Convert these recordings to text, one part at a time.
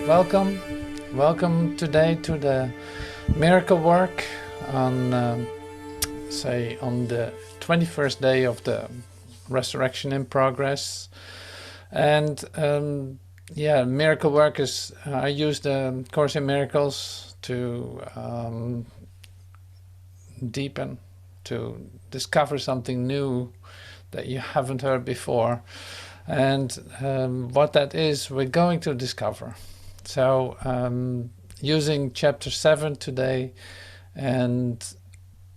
Welcome. Welcome today to the miracle work on, on the 21st day of the resurrection in progress. And yeah, miracle work is, I use the Course in Miracles to deepen, to discover something new that you haven't heard before. And what that is, we're going to discover. So using chapter 7 today, and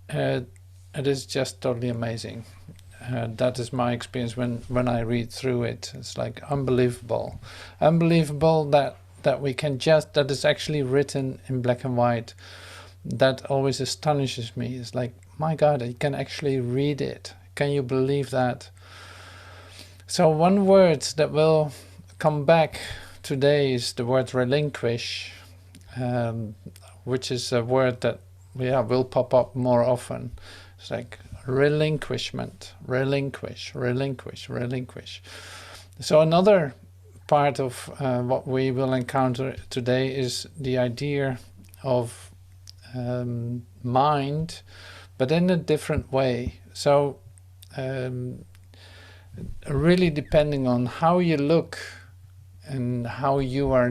it is just totally amazing. That is my experience when I read through it. It's like unbelievable. Unbelievable that we can just, that is actually written in black and white. That always astonishes me. It's like, my God, you can actually read it. Can you believe that? So one word that will come back today is the word relinquish, which is a word that will pop up more often. It's like relinquishment, relinquish, relinquish, relinquish. So another part of what we will encounter today is the idea of mind, but in a different way. So really depending on how you look and how you are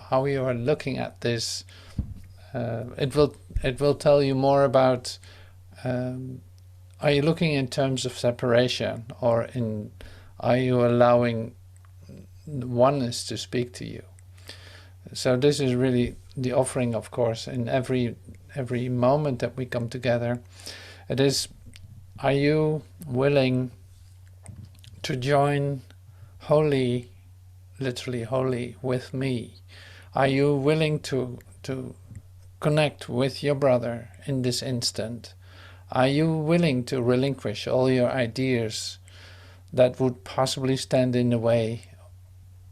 how you are looking at this, it will tell you more about, are you looking in terms of separation, or are you allowing oneness to speak to you? So this is really the offering, of course, in every moment that we come together. It is, are you willing to join wholly, literally wholly, with me? Are you willing to connect with your brother in this instant? Are you willing to relinquish all your ideas that would possibly stand in the way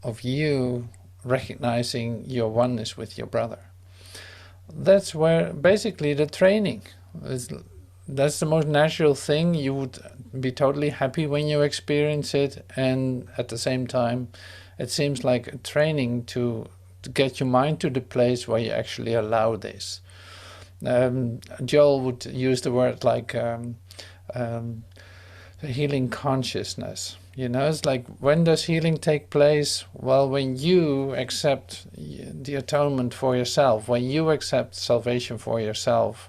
of you recognizing your oneness with your brother? That's where basically the training is. That's the most natural thing. You would be totally happy when you experience it, and at the same time it seems like a training to get your mind to the place where you actually allow this. Joel would use the word like healing consciousness. You know, it's like, when does healing take place? Well, when you accept the atonement for yourself, when you accept salvation for yourself.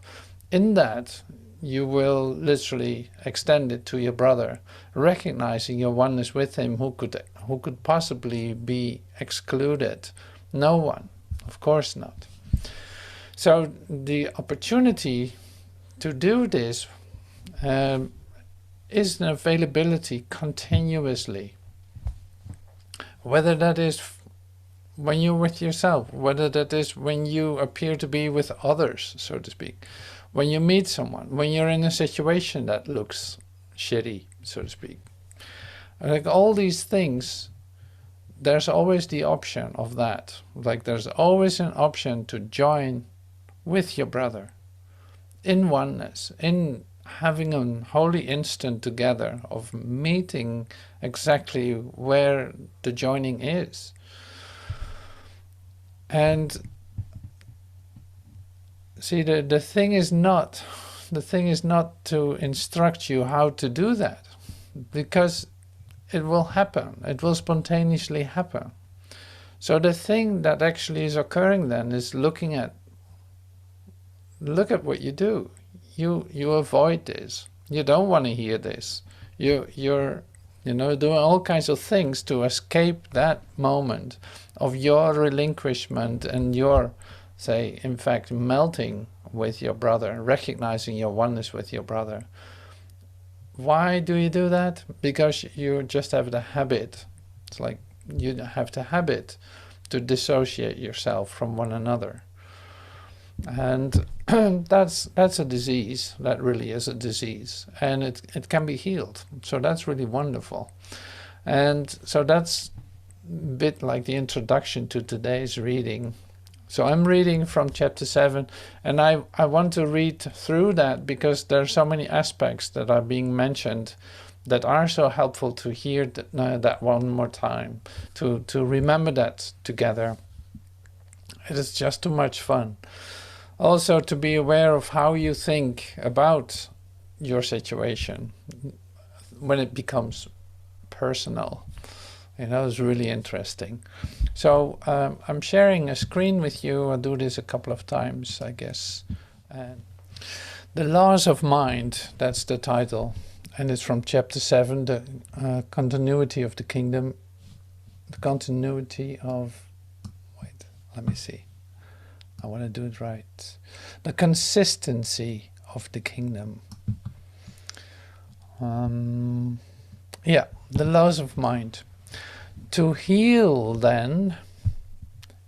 In that, you will literally extend it to your brother, recognizing your oneness with him. Who could possibly be excluded? No one, of course not. So the opportunity to do this is an availability continuously, whether that is when you're with yourself, whether that is when you appear to be with others, so to speak, when you meet someone, when you're in a situation that looks shitty, so to speak. Like all these things, there's always the option of that. Like there's always an option to join with your brother in oneness, in having a holy instant together of meeting exactly where the joining is. And see, the thing is not to instruct you how to do that, because it will happen. It will spontaneously happen. So the thing that actually is occurring then is look at what you do. You avoid this. You don't want to hear this. You're doing all kinds of things to escape that moment of your relinquishment and your, say, in fact, melting with your brother, recognizing your oneness with your brother. Why do you do that? Because you just have the habit. It's like you have the habit to dissociate yourself from one another. And that's a disease. That really is a disease. And it can be healed. So that's really wonderful. And so that's a bit like the introduction to today's reading. So I'm reading from chapter 7, and I want to read through that because there are so many aspects that are being mentioned that are so helpful to hear that one more time, to remember that together. It is just too much fun. Also, to be aware of how you think about your situation when it becomes personal. It's really interesting. So I'm sharing a screen with you. I'll do this a couple of times, I guess. And The Laws of Mind, that's the title. And it's from chapter 7, the continuity of the kingdom. The continuity of... Wait, let me see. I want to do it right. The consistency of the kingdom. Yeah, the laws of mind. To heal, then,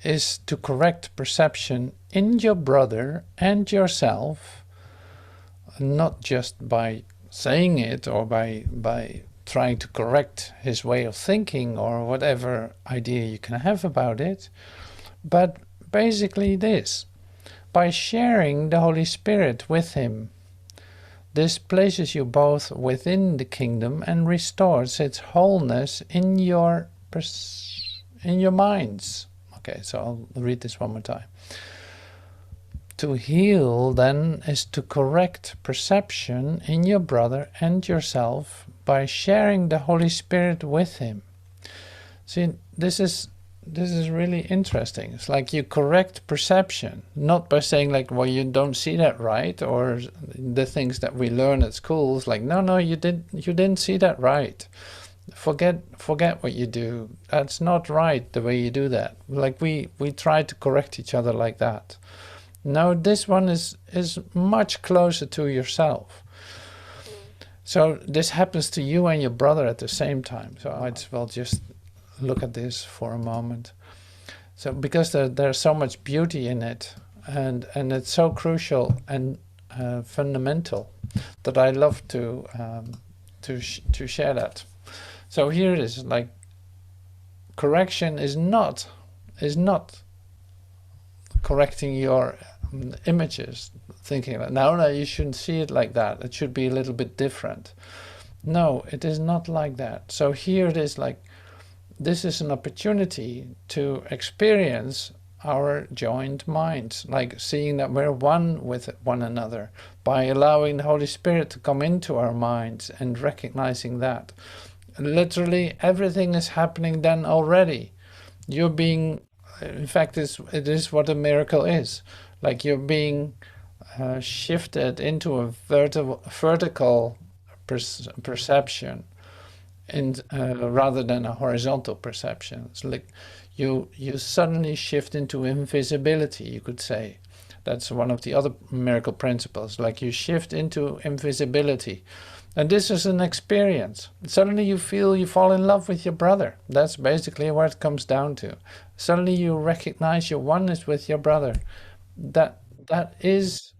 is to correct perception in your brother and yourself, not just by saying it or by trying to correct his way of thinking or whatever idea you can have about it, but basically this, by sharing the Holy Spirit with him. This places you both within the kingdom and restores its wholeness in your minds. Okay, so I'll read this one more time. To heal, then, is to correct perception in your brother and yourself by sharing the Holy Spirit with him. See, this is really interesting. It's like you correct perception, not by saying like, well, you don't see that right, or the things that we learn at schools, like, no, you didn't see that right. Forget what you do. That's not right the way you do that. Like we try to correct each other like that. No, this one is much closer to yourself. So this happens to you and your brother at the same time. So I might as well just look at this for a moment. So because there's so much beauty in it, and it's so crucial and fundamental, that I love to share that. So here it is, like, correction is not correcting your images, thinking that no, you shouldn't see it like that, it should be a little bit different. No, it is not like that. So here it is, like, this is an opportunity to experience our joined minds, like seeing that we're one with one another, by allowing the Holy Spirit to come into our minds and recognizing that. Literally everything is happening then already. You're being, in fact, it is what a miracle is. Like you're being shifted into a vertical perception, and rather than a horizontal perception. It's like you suddenly shift into invisibility, you could say. That's one of the other miracle principles. Like you shift into invisibility. And this is an experience. Suddenly you feel you fall in love with your brother. That's basically what it comes down to. Suddenly you recognize your oneness with your brother. That is,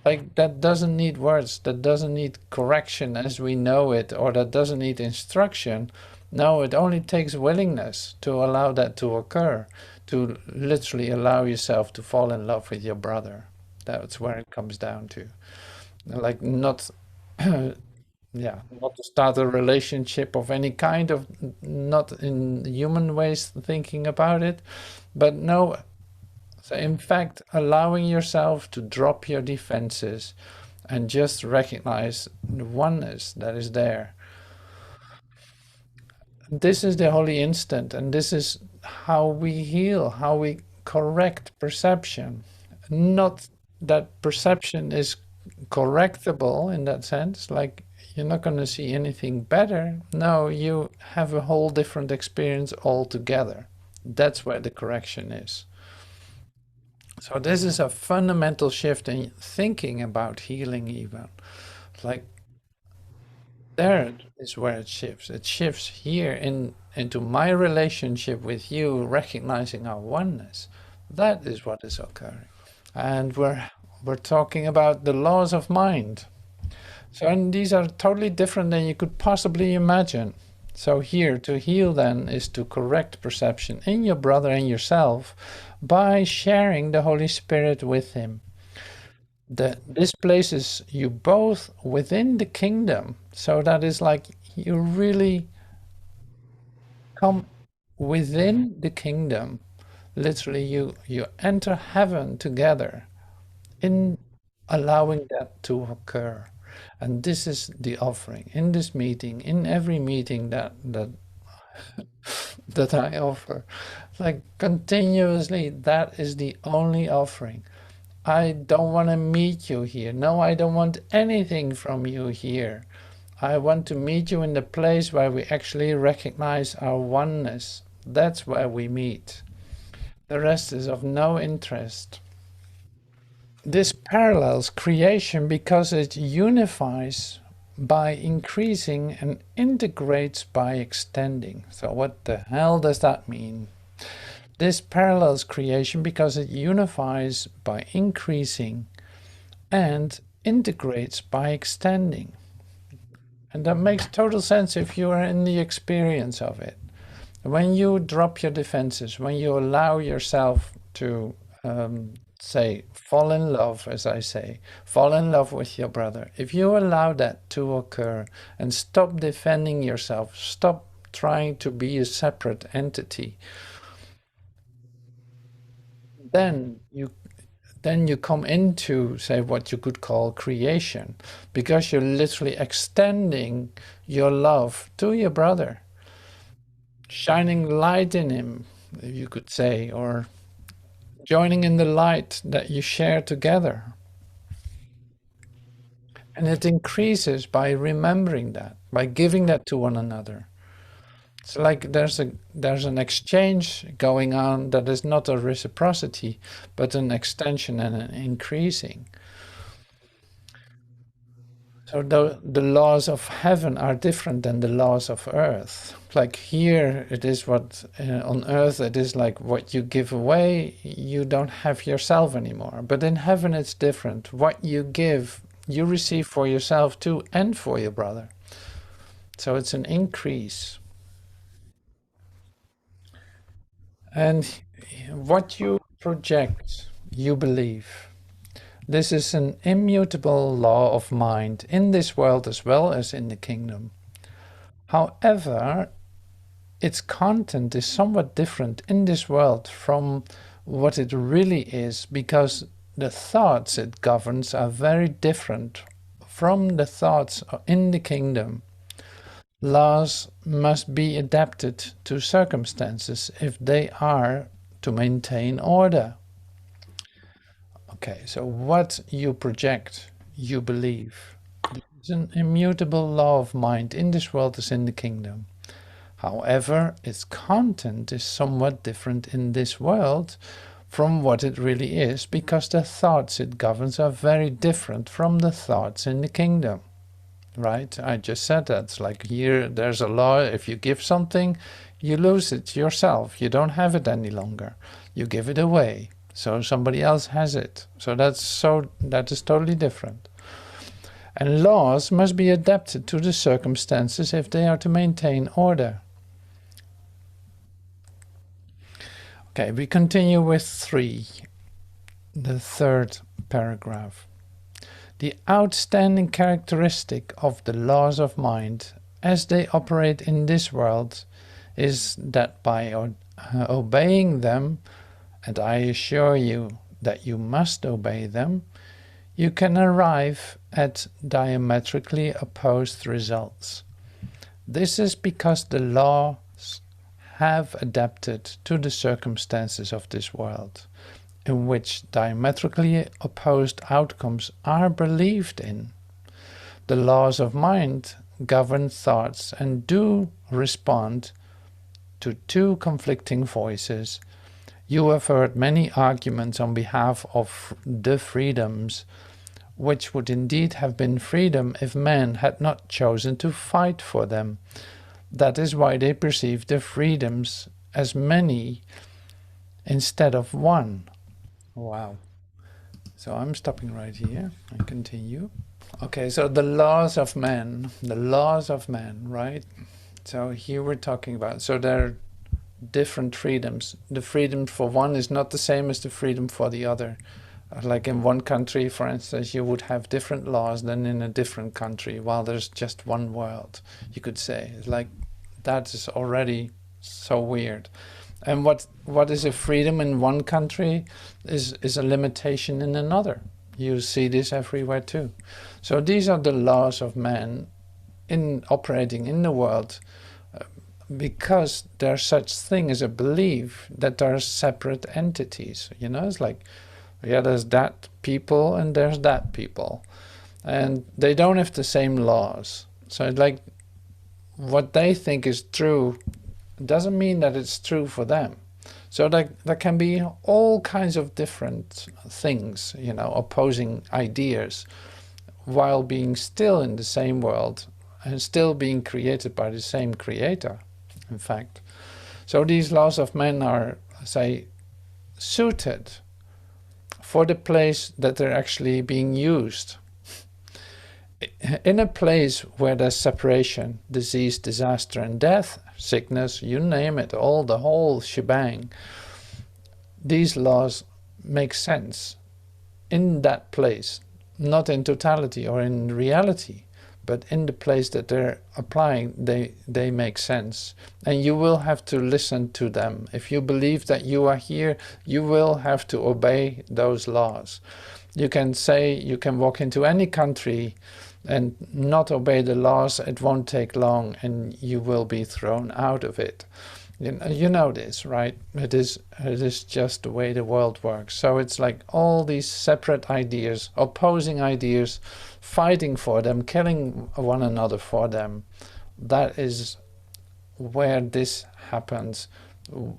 like, that doesn't need words, that doesn't need correction as we know it, or that doesn't need instruction. No, it only takes willingness to allow that to occur, to literally allow yourself to fall in love with your brother. That's where it comes down to. Like, not yeah, not to start a relationship of any kind, of not in human ways thinking about it, but no. So in fact, allowing yourself to drop your defenses and just recognize the oneness that is there. This is the holy instant, and this is how we heal, how we correct perception. Not that perception is correctable in that sense, like you're not going to see anything better. No, you have a whole different experience altogether. That's where the correction is. So this is a fundamental shift in thinking about healing even. Like, there is where it shifts. It shifts here into my relationship with you, recognizing our oneness. That is what is occurring. And we're talking about the laws of mind. So, and these are totally different than you could possibly imagine. So here, to heal then is to correct perception in your brother and yourself by sharing the Holy Spirit with him. This places you both within the kingdom. So that is like you really come within the kingdom. Literally, you enter heaven together in allowing that to occur. And this is the offering in this meeting, in every meeting that I offer. Like continuously, that is the only offering. I don't want to meet you here. No, I don't want anything from you here. I want to meet you in the place where we actually recognize our oneness. That's where we meet. The rest is of no interest. This parallels creation because it unifies by increasing and integrates by extending. So what the hell does that mean? This parallels creation because it unifies by increasing and integrates by extending. And that makes total sense if you are in the experience of it. When you drop your defenses, when you allow yourself to say, fall in love, as I say, fall in love with your brother. If you allow that to occur and stop defending yourself, stop trying to be a separate entity, then you come into, say, what you could call creation, because you're literally extending your love to your brother, shining light in him, you could say, or joining in the light that you share together. And it increases by remembering that, by giving that to one another. It's like there's an exchange going on that is not a reciprocity, but an extension and an increasing. So the laws of heaven are different than the laws of earth. Like here, it is what on earth it is like what you give away, you don't have yourself anymore. But in heaven, it's different. What you give, you receive for yourself too, and for your brother. So it's an increase. And what you project, you believe. This is an immutable law of mind in this world as well as in the kingdom. However, its content is somewhat different in this world from what it really is, because the thoughts it governs are very different from the thoughts in the kingdom. Laws must be adapted to circumstances if they are to maintain order. Okay, so what you project, you believe. It's an immutable law of mind in this world as in the kingdom. However, its content is somewhat different in this world from what it really is, because the thoughts it governs are very different from the thoughts in the kingdom. Right? I just said that. It's like here, there's a law. If you give something, you lose it yourself. You don't have it any longer. You give it away. So somebody else has it. So that is totally different. And laws must be adapted to the circumstances if they are to maintain order. Okay, we continue with 3, the third paragraph. The outstanding characteristic of the laws of mind as they operate in this world is that by obeying them, and I assure you that you must obey them, you can arrive at diametrically opposed results. This is because the laws have adapted to the circumstances of this world, in which diametrically opposed outcomes are believed in. The laws of mind govern thoughts and do respond to 2 conflicting voices. You have heard many arguments on behalf of the freedoms, which would indeed have been freedom if men had not chosen to fight for them. That is why they perceive the freedoms as many instead of one. Wow. So I'm stopping right here and continue. Okay, so the laws of man, right? So here we're talking about, so there are different freedoms. The freedom for one is not the same as the freedom for the other. Like in one country, for instance, you would have different laws than in a different country, while there's just one world, you could say. It's like, that is already so weird. And what is a freedom in one country is a limitation in another. You see this everywhere too. So these are the laws of man in operating in the world, because there's such thing as a belief that there are separate entities. You know, it's like, yeah, there's that people and there's that people, and they don't have the same laws. So it's like, what they think is true doesn't mean that it's true for them. So there can be all kinds of different things, you know, opposing ideas, while being still in the same world and still being created by the same creator, in fact. So these laws of man are, say, suited for the place that they're actually being used. In a place where there's separation, disease, disaster, and death, sickness, you name it, the whole shebang, these laws make sense in that place, not in totality or in reality, but in the place that they're applying, they make sense. And you will have to listen to them. If you believe that you are here, you will have to obey those laws. You can say, you can walk into any country and not obey the laws, it won't take long and you will be thrown out of it. You know this, right? It is just the way the world works. So it's like all these separate ideas, opposing ideas, fighting for them, killing one another for them. That is where this happens,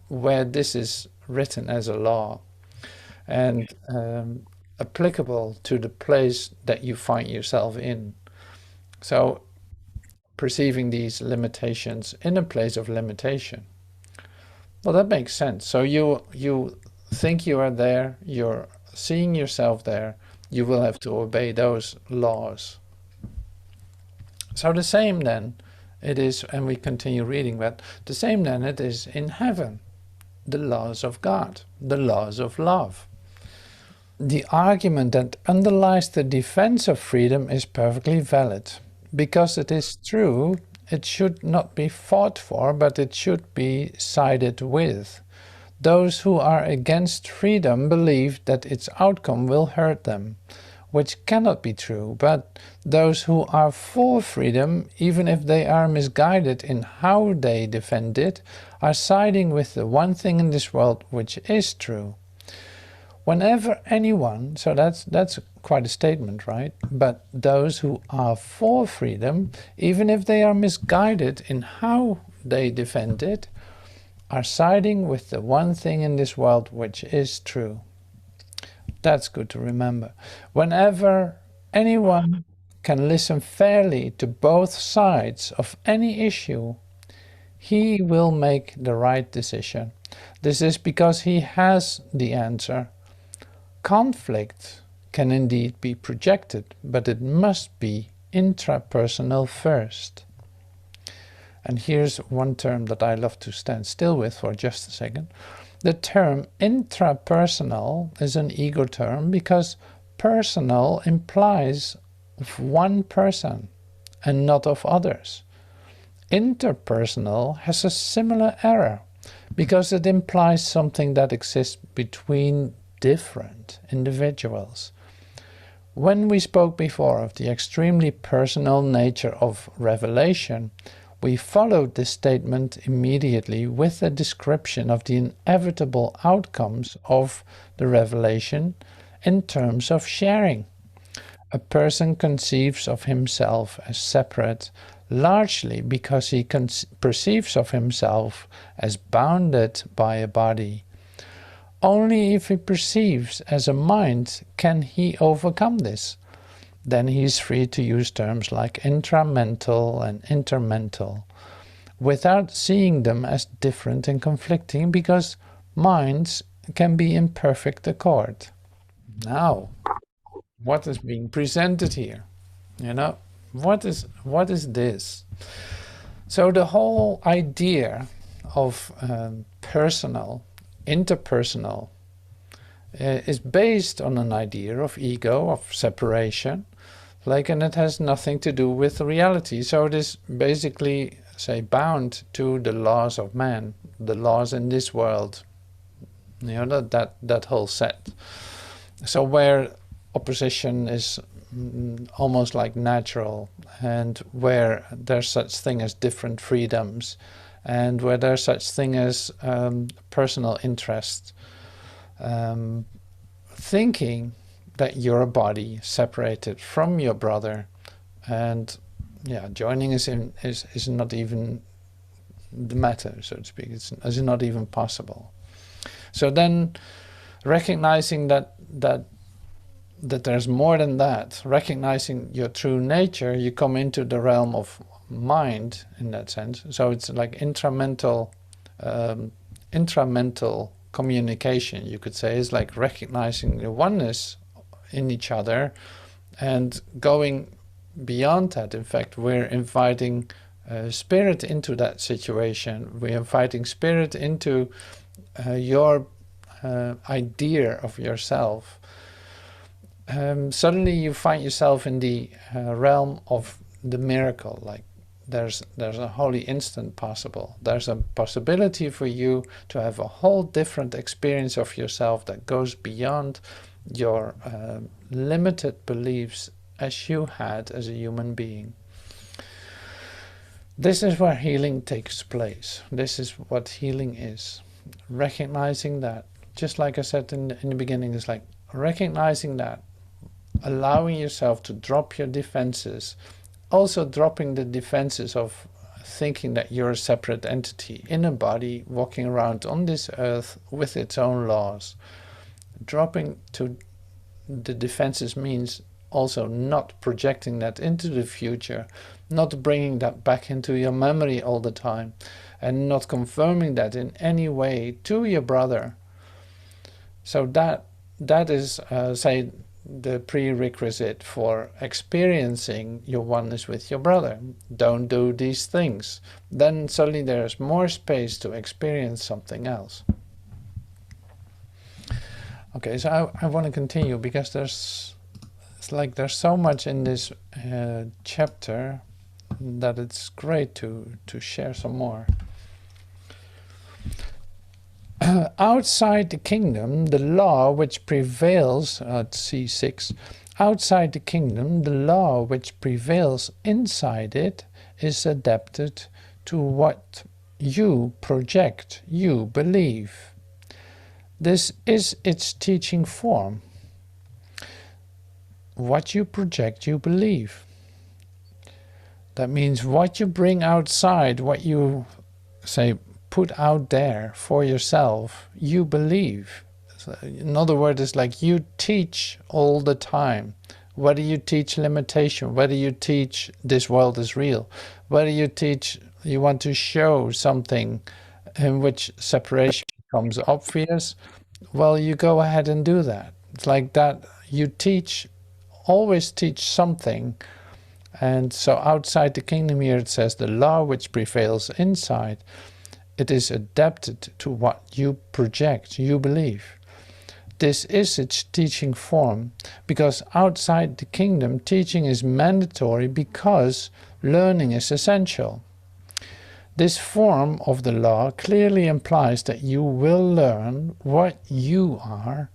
where this is written as a law, and applicable to the place that you find yourself in. So perceiving these limitations in a place of limitation. Well, that makes sense. So you think you are there, you're seeing yourself there, you will have to obey those laws. So the same then it is, and we continue reading, but the same then it is in heaven, the laws of God, the laws of love. The argument that underlies the defense of freedom is perfectly valid. Because it is true, it should not be fought for, but it should be sided with. Those who are against freedom believe that its outcome will hurt them, which cannot be true, but those who are for freedom, even if they are misguided in how they defend it, are siding with the one thing in this world which is true. Whenever anyone, so that's quite a statement, right? But those who are for freedom, even if they are misguided in how they defend it, are siding with the one thing in this world which is true. That's good to remember. Whenever anyone can listen fairly to both sides of any issue, he will make the right decision. This is because he has the answer. Conflict can indeed be projected, but it must be intrapersonal first. And here's one term that I love to stand still with for just a second. The term intrapersonal is an ego term because personal implies of one person and not of others. Interpersonal has a similar error because it implies something that exists between different individuals. When we spoke before of the extremely personal nature of revelation, we followed this statement immediately with a description of the inevitable outcomes of the revelation in terms of sharing. A person conceives of himself as separate, largely because he perceives of himself as bounded by a body. Only if he perceives as a mind can he overcome this. Then he is free to use terms like intramental and intermental, without seeing them as different and conflicting, because minds can be in perfect accord. Now, what is being presented here? You know, what is this? So the whole idea of personal, interpersonal, is based on an idea of ego, of separation, and it has nothing to do with reality. So it is basically, say, bound to the laws of man, the laws in this world, that whole set. So where opposition is almost like natural, and where there's such thing as different freedoms, and where there's such thing as personal interest, thinking that you're a body separated from your brother, and joining is not even the matter, so to speak. It's not even possible. So then, recognizing that there's more than that, recognizing your true nature, you come into the realm of mind in that sense. So it's like intramental communication, you could say. Is like recognizing the oneness in each other and going beyond that. In fact, we're inviting spirit into that situation. We're inviting spirit into your idea of yourself. Suddenly you find yourself in the realm of the miracle. Like there's a holy instant possible. There's a possibility for you to have a whole different experience of yourself that goes beyond your limited beliefs as you had as a human being. This is where healing takes place. This is what healing is. Recognizing that, just like I said in the beginning, is like recognizing that, allowing yourself to drop your defenses, also dropping the defenses of thinking that you're a separate entity in a body walking around on this earth with its own laws. Dropping to the defenses means also not projecting that into the future, not bringing that back into your memory all the time, and not confirming that in any way to your brother. So that is, say, the prerequisite for experiencing your oneness with your brother. Don't do these things. Then suddenly there's more space to experience something else. Okay, so I want to continue because there's so much in this chapter that it's great to share some more. Outside the kingdom, the law which prevails at C6, outside the kingdom, the law which prevails inside it is adapted to what you project, you believe. This is its teaching form. What you project, you believe. That means what you bring outside, what you, say, put out there for yourself, you believe. So in other words, it's like you teach all the time. Whether you teach limitation, whether you teach this world is real, whether you teach you want to show something in which separation becomes obvious, well, you go ahead and do that. It's like that. You teach, always teach something. And so outside the kingdom here it says the law which prevails inside, it is adapted to what you project, you believe. This is its teaching form, because outside the kingdom teaching is mandatory because learning is essential. This form of the law clearly implies that you will learn what you are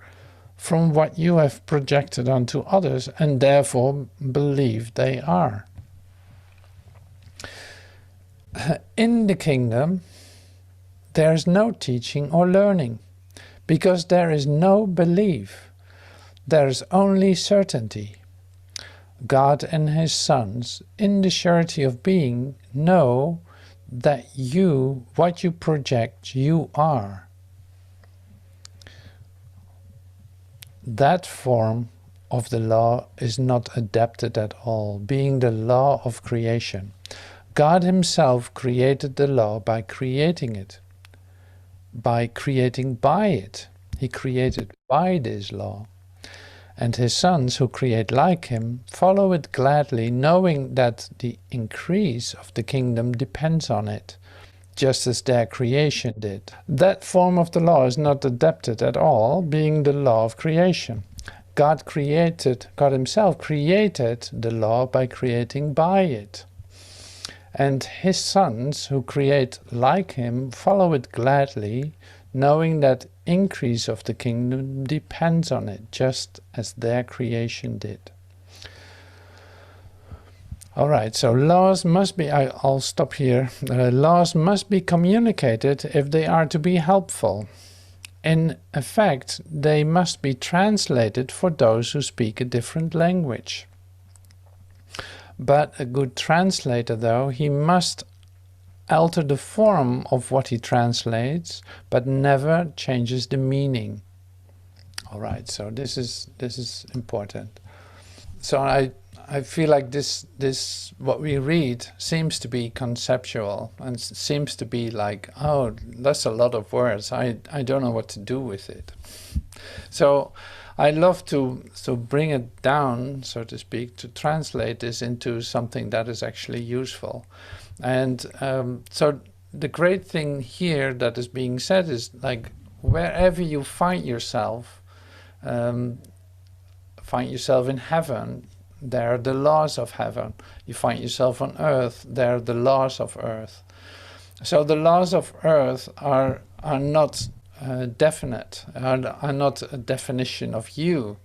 from what you have projected onto others and therefore believe they are. In the kingdom, there is no teaching or learning, because there is no belief. There is only certainty. God and his sons, in the surety of being, know that you, what you project, you are. That form of the law is not adapted at all, being the law of creation. God himself created the law by creating it, by creating by it. He created by this law. And his sons, who create like him, follow it gladly, knowing that the increase of the kingdom depends on it, just as their creation did. That form of the law is not adapted at all, being the law of creation. God himself created the law by creating by it. And his sons, who create like him, follow it gladly, knowing that increase of the kingdom depends on it, just as their creation did. All right, so laws must be, I'll stop here. Laws must be communicated if they are to be helpful. In effect, they must be translated for those who speak a different language. But a good translator, though, he must alter the form of what he translates, but never changes the meaning. All right, so this is important. So I feel like this what we read seems to be conceptual and seems to be like, oh, that's a lot of words. I don't know what to do with it. So I love to bring it down, so to speak, to translate this into something that is actually useful. And so the great thing here that is being said is, like, wherever you find yourself in heaven, there are the laws of heaven. You find yourself on earth, there are the laws of earth. So the laws of earth are not definite, are not a definition of you,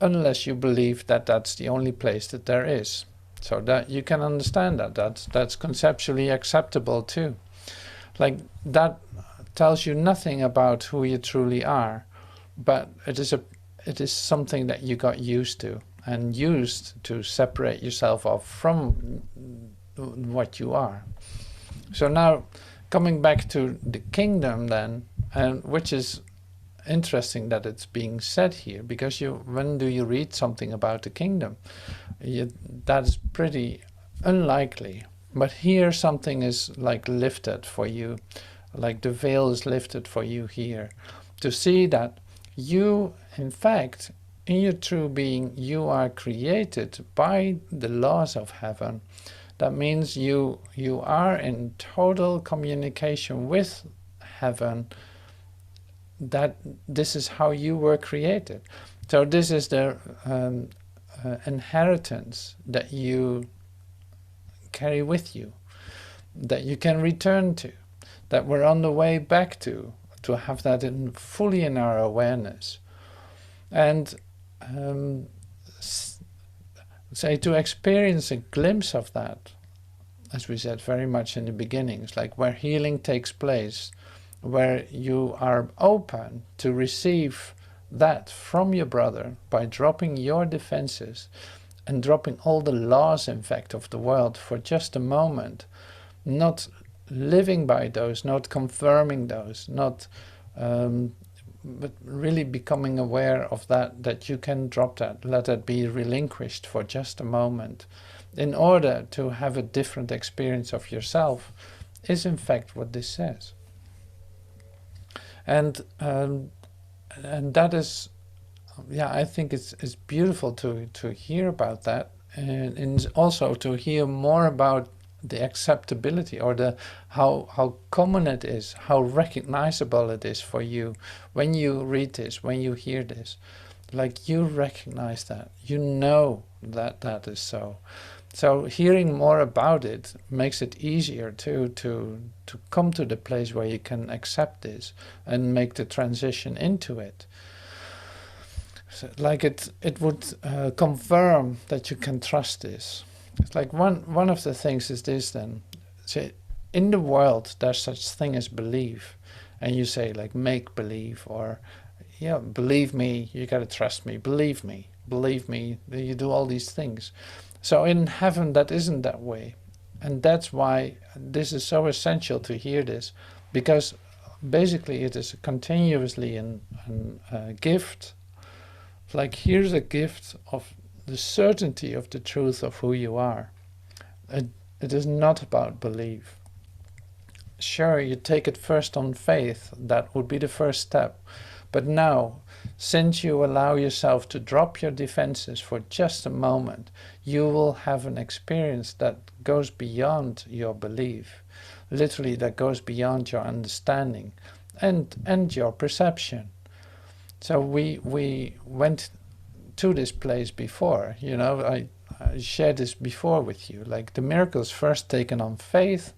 unless you believe that that's the only place that there is. So that you can understand that's conceptually acceptable too. Like, that tells you nothing about who you truly are, but it is something that you got used to, and used to separate yourself off from what you are. So now, coming back to the kingdom then, and which is interesting that it's being said here, because when do you read something about the kingdom? That's pretty unlikely. But here something is like lifted for you, like the veil is lifted for you here, to see that you, in fact, in your true being, you are created by the laws of heaven. That means you are in total communication with heaven, that this is how you were created. So this is the inheritance that you carry with you, that you can return to, that we're on the way back to have that fully in our awareness. And say, to experience a glimpse of that, as we said very much in the beginning, it's like where healing takes place, where you are open to receive that from your brother by dropping your defenses and dropping all the laws, in fact, of the world for just a moment, not living by those, not confirming those, not but really becoming aware of that you can drop that, let it be relinquished for just a moment, in order to have a different experience of yourself, is in fact what this says. And that is, yeah, I think it's beautiful to hear about that, and also to hear more about the acceptability, or the how common it is, how recognizable it is for you when you read this, when you hear this. Like, you recognize that, you know that is so. So hearing more about it makes it easier to come to the place where you can accept this and make the transition into it. So, like, it would confirm that you can trust this. It's like one of the things is this then. Say, in the world there's such thing as belief, and you say, like, make believe, or yeah, believe me, you gotta trust me, believe me, you do all these things. So in heaven that isn't that way, and that's why this is so essential to hear this, because basically it is continuously a gift. Like, here's a gift of the certainty of the truth of who you are. It is not about belief. Sure, you take it first on faith, that would be the first step. But now, since you allow yourself to drop your defenses for just a moment, you will have an experience that goes beyond your belief. literally that goes beyond your understanding and your perception. So we went to this place before, you know, I shared this before with you, like the miracles first taken on faith,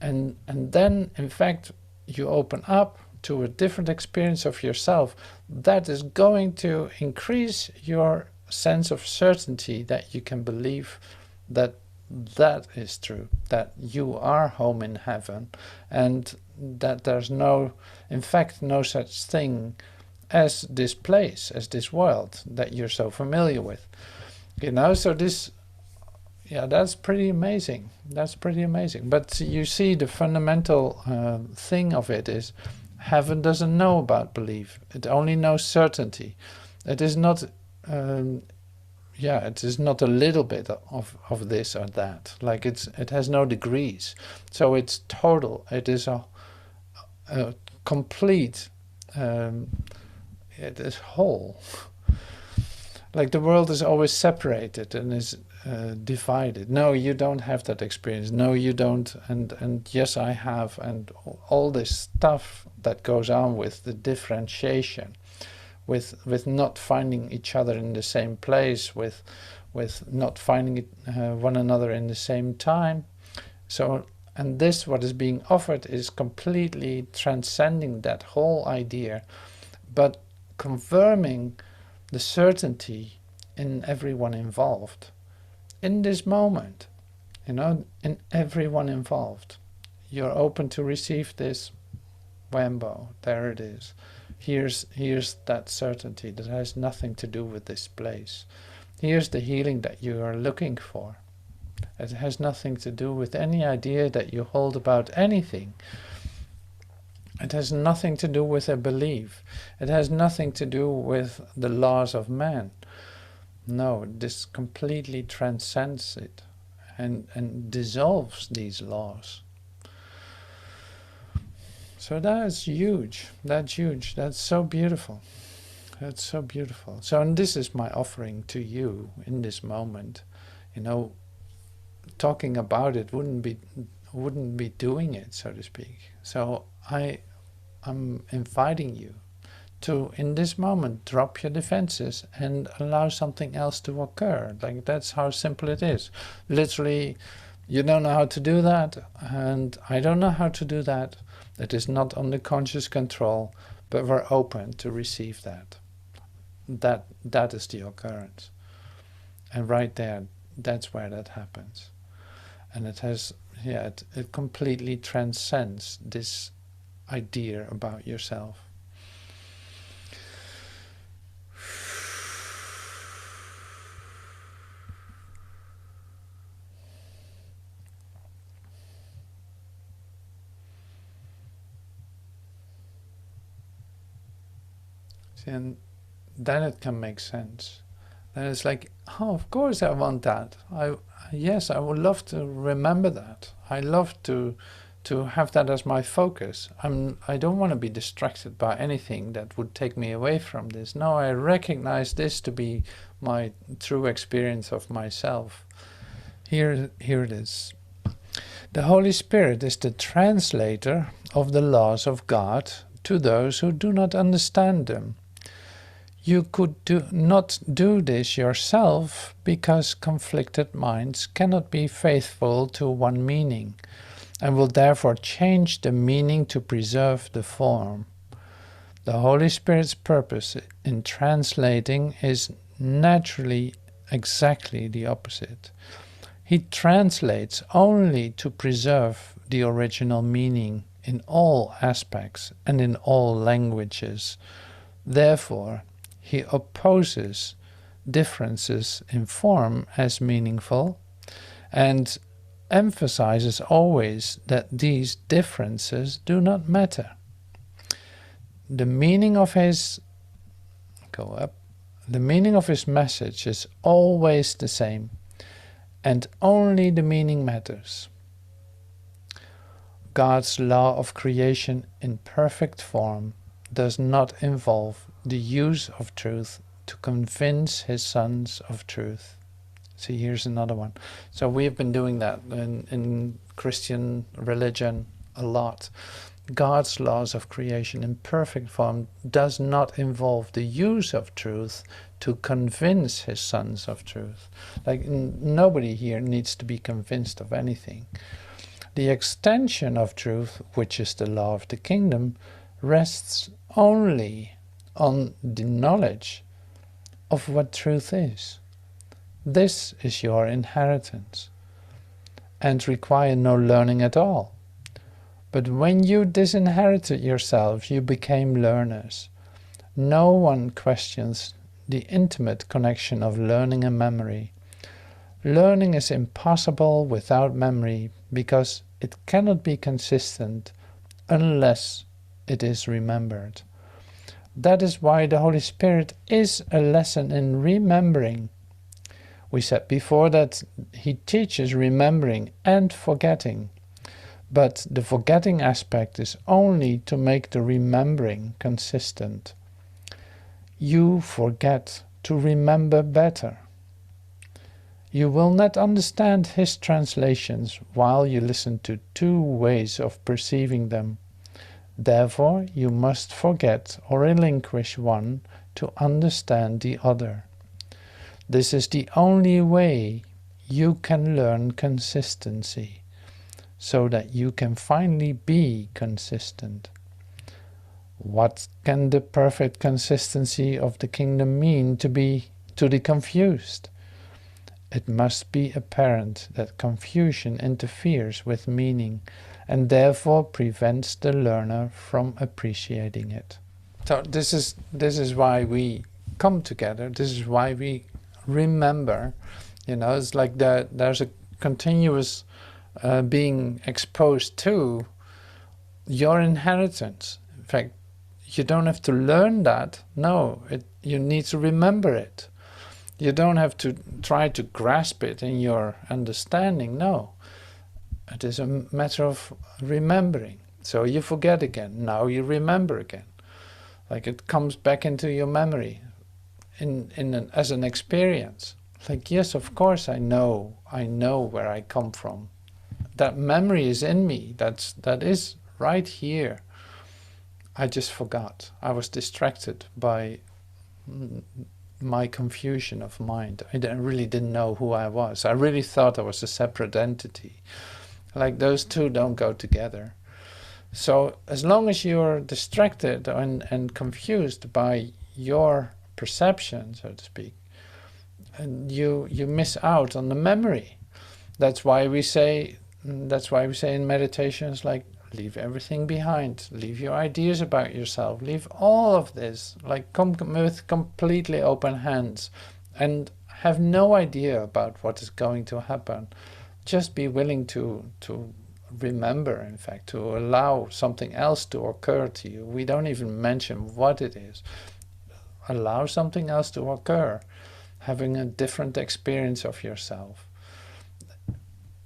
and then in fact you open up to a different experience of yourself that is going to increase your sense of certainty that you can believe that that is true, that you are home in heaven, and that there's no, in fact, no such thing as this place, as this world that you're so familiar with. You know, so this, yeah, that's pretty amazing. That's pretty amazing. But you see, the fundamental thing of it is heaven doesn't know about belief. It only knows certainty. It is not, it is not a little bit of this or that. Like it has no degrees. So it's total. It is a complete, it is whole. Like the world is always separated and is divided. No, you don't have that experience. No, you don't. And yes, I have. And all this stuff that goes on with the differentiation, with not finding each other in the same place, with not finding one another in the same time. So, and this, what is being offered, is completely transcending that whole idea, but confirming the certainty in everyone involved. In this moment, you know, in everyone involved. You're open to receive this, whambo, there it is. Here's that certainty that has nothing to do with this place. Here's the healing that you are looking for. It has nothing to do with any idea that you hold about anything. It has nothing to do with a belief. It has nothing to do with the laws of man. No, this completely transcends it and dissolves these laws. So that's huge. That's huge. That's so beautiful. That's so beautiful. So, and this is my offering to you in this moment. You know, talking about it wouldn't be doing it, so to speak. So I'm inviting you to, in this moment, drop your defenses and allow something else to occur. Like, that's how simple it is. Literally, you don't know how to do that, and I don't know how to do that. It is not under conscious control, but we're open to receive that. That is the occurrence. And right there, that's where that happens. And it has, it completely transcends this idea about yourself. See, and then it can make sense. Then it's like, oh, of course I want that. Yes, I would love to remember that. I love to have that as my focus. I don't want to be distracted by anything that would take me away from this. No, I recognize this to be my true experience of myself. Here it is. The Holy Spirit is the translator of the laws of God to those who do not understand them. You could not do this yourself because conflicted minds cannot be faithful to one meaning, and will therefore change the meaning to preserve the form. The Holy Spirit's purpose in translating is naturally exactly the opposite. He translates only to preserve the original meaning in all aspects and in all languages. Therefore, he opposes differences in form as meaningful and emphasizes always that these differences do not matter. The meaning of his message is always the same, and only the meaning matters. God's law of creation in perfect form does not involve the use of truth to convince his sons of truth. See, here's another one. So we've been doing that in Christian religion a lot. God's laws of creation in perfect form does not involve the use of truth to convince his sons of truth. Like, nobody here needs to be convinced of anything. The extension of truth, which is the law of the kingdom, rests only on the knowledge of what truth is. This is your inheritance, and require no learning at all. But when you disinherited yourselves, you became learners. No one questions the intimate connection of learning and memory. Learning is impossible without memory, because it cannot be consistent unless it is remembered. That is why the Holy Spirit is a lesson in remembering. We said before that he teaches remembering and forgetting. But the forgetting aspect is only to make the remembering consistent. You forget to remember better. You will not understand his translations while you listen to two ways of perceiving them. Therefore, you must forget or relinquish one to understand the other. This is the only way you can learn consistency, so that you can finally be consistent. What can the perfect consistency of the kingdom mean to the confused? It must be apparent that confusion interferes with meaning and therefore prevents the learner from appreciating it. So this is why we come together. This is why we remember. It's like there's a continuous being exposed to your inheritance. In fact, you don't have to learn that. No, you need to remember it. You don't have to try to grasp it in your understanding. No, it is a matter of remembering. So you forget again. Now you remember again. Like, it comes back into your memory as an experience. Like, yes, of course I know where I come from. That memory is in me. That is right here. I just forgot. I was distracted by my confusion of mind. I really didn't know who I was. I really thought I was a separate entity. Like, those two don't go together. So as long as you're distracted and confused by your perception, so to speak, and you miss out on the memory. That's why we say in meditations, like, leave everything behind, leave your ideas about yourself, leave all of this, like, come with completely open hands and have no idea about what is going to happen. Just be willing to remember, in fact, to allow something else to occur to you. We don't even mention what it is. Allow something else to occur, having a different experience of yourself.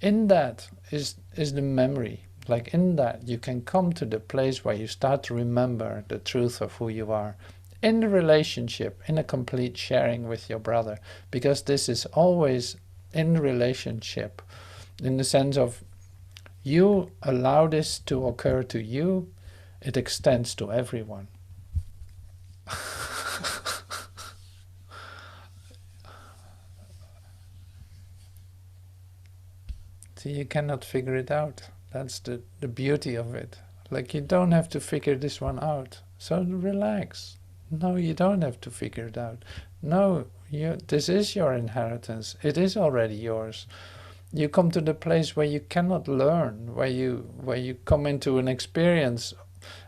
In that is the memory. Like, in that you can come to the place where you start to remember the truth of who you are. In the relationship, in a complete sharing with your brother. Because this is always in relationship. In the sense of, you allow this to occur to you, it extends to everyone. See, you cannot figure it out. That's the beauty of it. Like, you don't have to figure this one out. So relax. No, you don't have to figure it out. No, this is your inheritance. It is already yours. You come to the place where you cannot learn, where you come into an experience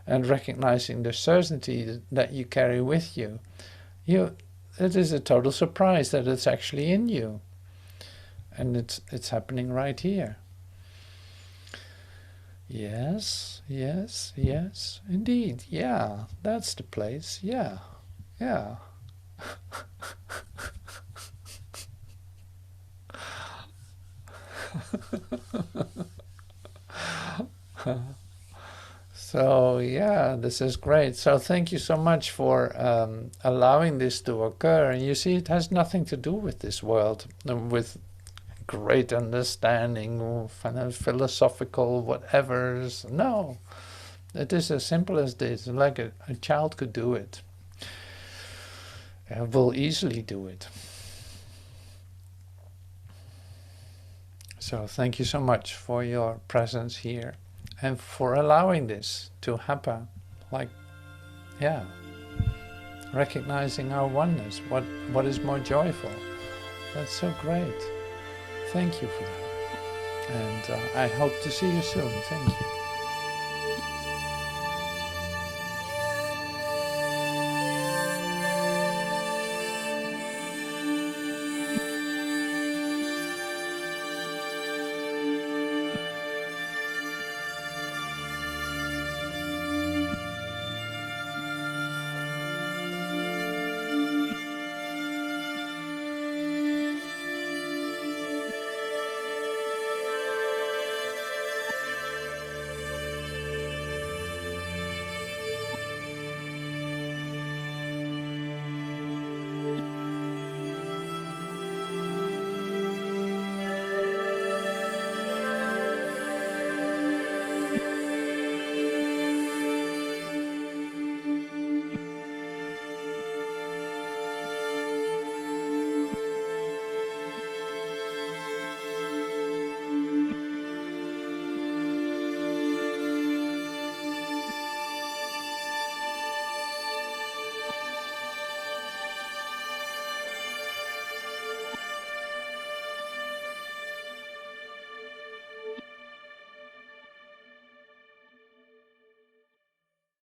and recognizing the certainty that you carry with you. It is a total surprise that it's actually in you. And it's happening right here. Yes, yes, yes, indeed. Yeah, that's the place. Yeah, yeah. So yeah, this is great. So thank you so much for allowing this to occur. And you see, it has nothing to do with this world, with great understanding, philosophical whatevers. No, it is as simple as this. Like a child could do it. Will easily do it. So thank you so much for your presence here and for allowing this to happen. Like, yeah, recognizing our oneness. What is more joyful? That's so great. Thank you for that. And I hope to see you soon. Thank you.